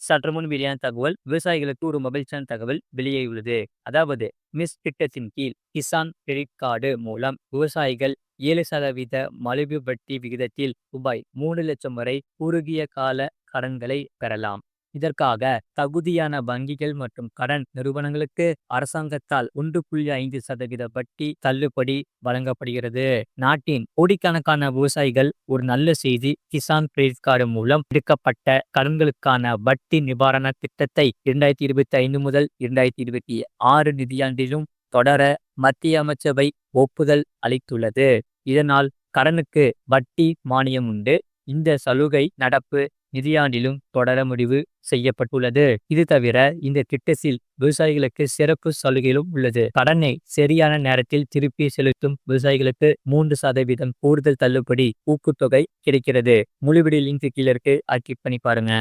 சற்று முன் வெளியான தகவல் விவசாயிகளுக்கு ஒரு மகிழ்ச்சியான தகவல் வெளியாகியுள்ளது. அதாவது மிஸ் திட்டத்தின் கீழ் கிசான் கிரெடிட் கார்டு மூலம் விவசாயிகள் 7% மலிவு வட்டி விகிதத்தில் ரூபாய் 3,00,000 வரை குறுகிய கால கடன்களை பெறலாம். இதற்காக தகுதியான வங்கிகள் மற்றும் கடன் நிறுவனங்களுக்கு அரசாங்கத்தால் 1.5% வட்டி தள்ளுபடி வழங்கப்படுகிறது. நாட்டின் கோடிக்கணக்கான விவசாயிகள் ஒரு நல்ல செய்தி. கிசான் கிரெடிட் கார்டு மூலம் எடுக்கப்பட்ட கடன்களுக்கான வட்டி நிவாரண திட்டத்தை 2025 முதல் 2026 நிதியாண்டிலும் தொடர மத்திய அமைச்சரவை ஒப்புதல் அளித்துள்ளது. இதனால் கடனுக்கு வட்டி மானியம் உண்டு. இந்த சலுகை நடப்பு நிதியாண்டிலும் தொடர முடிவு செய்யப்பட்டுள்ளது. இது தவிர இந்த திட்டத்தில் விவசாயிகளுக்கு சிறப்பு சலுகைகளும் உள்ளது. கடனை சரியான நேரத்தில் திருப்பி செலுத்தும் விவசாயிகளுக்கு 3% கூடுதல் தள்ளுபடி ஊக்குத்தொகை கிடைக்கிறது. முழு வீடியோ லிங்க் கீழே இருக்கு. அதை கிளிக் பண்ணி பாருங்க.